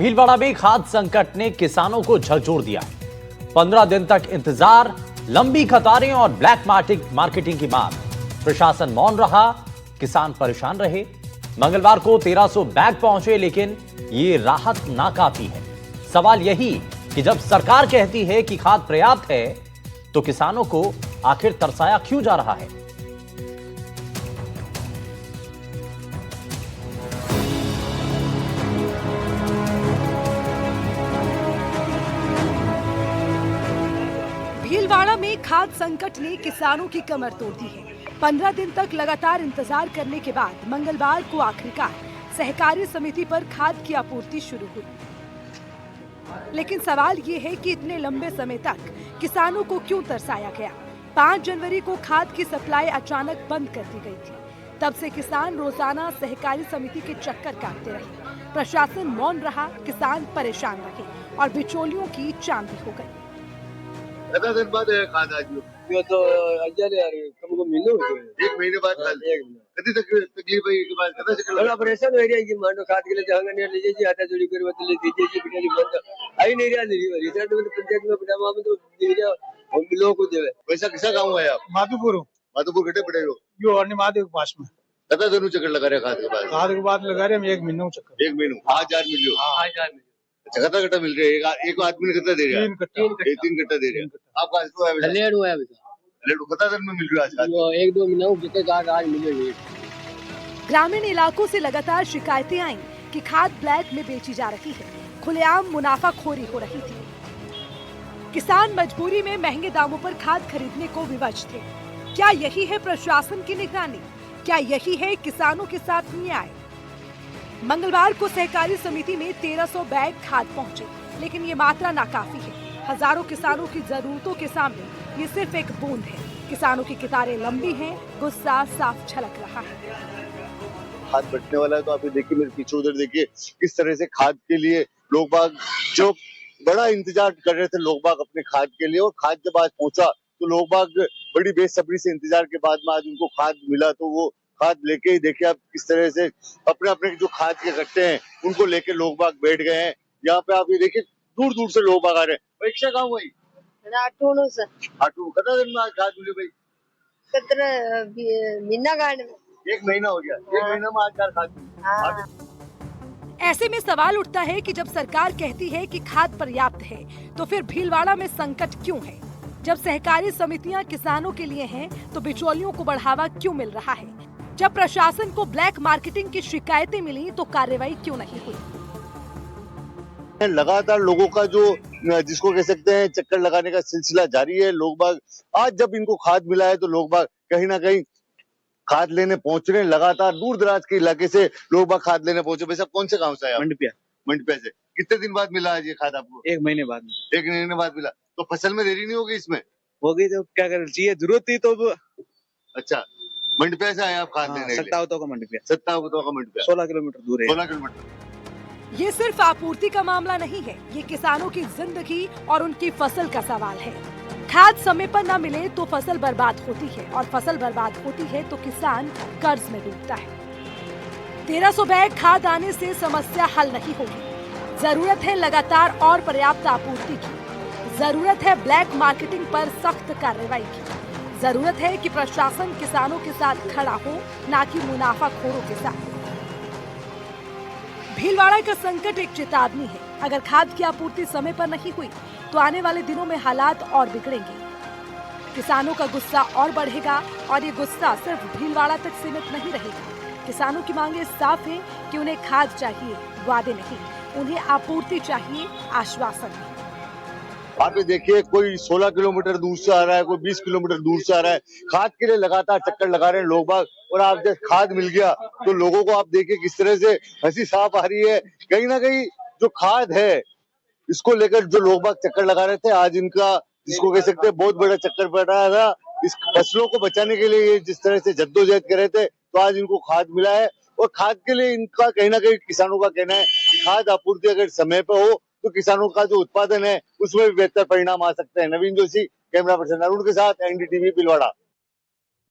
भीलवाड़ा में खाद्य संकट ने किसानों को झकझोर दिया। 15 दिन तक इंतजार, लंबी कतारें और ब्लैक मार्केटिंग की मार। प्रशासन मौन रहा, किसान परेशान रहे। मंगलवार को 1300 बैग पहुंचे, लेकिन ये राहत नाकाफी है। सवाल यही कि जब सरकार कहती है कि खाद पर्याप्त है, तो किसानों को आखिर तरसाया क्यों जा रहा है? भीलवाड़ा में खाद्य संकट ने किसानों की कमर तोड़ दी है। 15 दिन तक लगातार इंतजार करने के बाद मंगलवार को आखिरकार सहकारी समिति पर खाद की आपूर्ति शुरू हुई। लेकिन सवाल ये है कि इतने लंबे समय तक किसानों को क्यों तरसाया गया? 5 जनवरी को खाद की सप्लाई अचानक बंद कर दी गई थी। तब से किसान रोजाना सहकारी समिति के चक्कर काटते रहे। प्रशासन मौन रहा, किसान परेशान रहे और बिचौलियों की चांदी हो गई। कितना दिन बाद खाद आज ये तो अजय यार तुमको मिलने हो गए 1 महीने बाद खाद एक महीने कितनी तकलीफ है के बाद कितना चक्कर बड़ा परेशान हो रहा है कि मानो खाद के लिए जहां ने लीजिए जी आटा जोड़ी कर बदले दीजिए जी बिना बंद आई नहीं रहा रिजल्ट में पंचायत में बड़ा में तो दीजिए हम लोगों को देवे। पैसा किसा गाँव है आप? माधोपुर घटे पड़े हो यो और महादेव के पास में कितना दिन चक्कर लगा रहे खाद के बाद? खाद के बाद लगा रहे हम 1 महीने चक्कर 1 महीने आज मिलियो अच्छा कितना कट्टा मिल रहा है? एक आदमी ने कितना दे रहा है? 3 कट्टा दे रहे हैं। आप आज तो है लेट हुआ है कितना दिन में मिल रहा है आज खाद? 1-2 महीना जितने आज मिले। ग्रामीण इलाकों से लगातार शिकायतें आईं कि खाद ब्लैक में बेची जा रही है, खुलेआम मुनाफाखोरी हो रही थी। किसान मजबूरी में महंगे दामों पर खाद खरीदने को विवश थे। क्या यही है प्रशासन की निगरानी? क्या यही है किसानों के साथ न्याय? मंगलवार को सहकारी समिति में 1300 बैग खाद पहुंचे, लेकिन ये मात्रा नाकाफी है। हजारों किसानों की जरूरतों के सामने ये सिर्फ एक बूंद है। किसानों की कतारें लंबी हैं, गुस्सा साफ झलक रहा है। खाद बटने वाला है तो आप देखिए मेरे पीछे उधर देखिए किस तरह से खाद के लिए लोग बाग जो बड़ा इंतजार कर रहे थे लोग बाग अपने खाद के लिए, और खाद जब आज पहुंचा तो लोग बाग बड़ी बेसब्री से इंतजार के बाद में आज उनको खाद मिला, तो वो खाद लेके ही देखिए आप किस तरह से अपने अपने जो खाद के कट्टे हैं उनको लेके लोग बाग बैठ गए हैं। यहाँ पे आप ये देखिए दूर दूर से लोग बाग आ रहे हैं। परीक्षा गाँव वही आटू कितना दिन में आज खाद मिली भाई? 1 महीना हो गया। 1 महीना में आज खाद मिली। ऐसे में सवाल उठता है कि जब सरकार कहती है कि खाद पर्याप्त है, तो फिर भीलवाड़ा में संकट क्यों है? जब सहकारी समितियां किसानों के लिए हैं, तो बिचौलियों को बढ़ावा क्यों मिल रहा है? जब प्रशासन को ब्लैक मार्केटिंग की शिकायतें मिली, तो कार्रवाई क्यों नहीं हुई? लगातार लोगों का जो जिसको कह सकते हैं चक्कर लगाने का सिलसिला जारी है। लोग बाग आज जब इनको खाद मिला है तो लोग बाग कहीं ना कहीं खाद लेने पहुंच रहे हैं। लगातार दूर दराज के इलाके से लोग बाग खाद लेने पहुंचे। वैसे कौन से गांव से? मंडपिया से। कितने दिन बाद मिला आज ये खाद आपको? 1 महीने बाद 1 महीने बाद मिला। तो फसल में देरी नहीं होगी इसमें? होगी तो क्या करना चाहिए, जरूरत थी तो अच्छा मंडपिया से आए आप खाद लेने? सत्तावतों का मंडपिया 16 किलोमीटर दूर है। 16 किलोमीटर। ये सिर्फ आपूर्ति का मामला नहीं है, ये किसानों की जिंदगी और उनकी फसल का सवाल है। खाद समय पर न मिले तो फसल बर्बाद होती है, और फसल बर्बाद होती है तो किसान कर्ज में डूबता है। 1300 बैग खाद आने से समस्या हल नहीं होगी। जरूरत है लगातार और पर्याप्त आपूर्ति की। जरूरत है ब्लैक मार्केटिंग पर सख्त कार्रवाई की। जरूरत है कि प्रशासन किसानों के साथ खड़ा हो, न कि मुनाफाखोरों के साथ। भीलवाड़ा का संकट एक चेतावनी है। अगर खाद की आपूर्ति समय पर नहीं हुई, तो आने वाले दिनों में हालात और बिगड़ेंगे। किसानों का गुस्सा और बढ़ेगा, और ये गुस्सा सिर्फ भीलवाड़ा तक सीमित नहीं रहेगा। किसानों की मांगे साफ है कि उन्हें खाद चाहिए, वादे नहीं। उन्हें आपूर्ति चाहिए, आश्वासन नहीं। आप ये देखिए कोई 16 किलोमीटर दूर से आ रहा है, कोई 20 किलोमीटर दूर से आ रहा है। खाद के लिए लगातार चक्कर लगा रहे हैं लोग बाग, और आप जब खाद मिल गया तो लोगों को आप देखिए किस तरह से हंसी साफ आ रही है। कहीं ना कहीं जो खाद है इसको लेकर जो लोग बाग चक्कर लगा रहे थे, आज इनका जिसको कह सकते हैं बहुत बड़ा चक्कर पड़ रहा था। इस फसलों को बचाने के लिए ये जिस तरह से जद्दोजहद कर रहे थे, तो आज इनको खाद मिला है। और खाद के लिए इनका कहीं ना कहीं किसानों का कहना है कि खाद आपूर्ति अगर समय पर हो तो किसानों का जो उत्पादन है उसमें भी बेहतर परिणाम आ सकते हैं। नवीन जोशी, कैमरा पर्सन अरुण के साथ, एनडीटीवी भीलवाड़ा।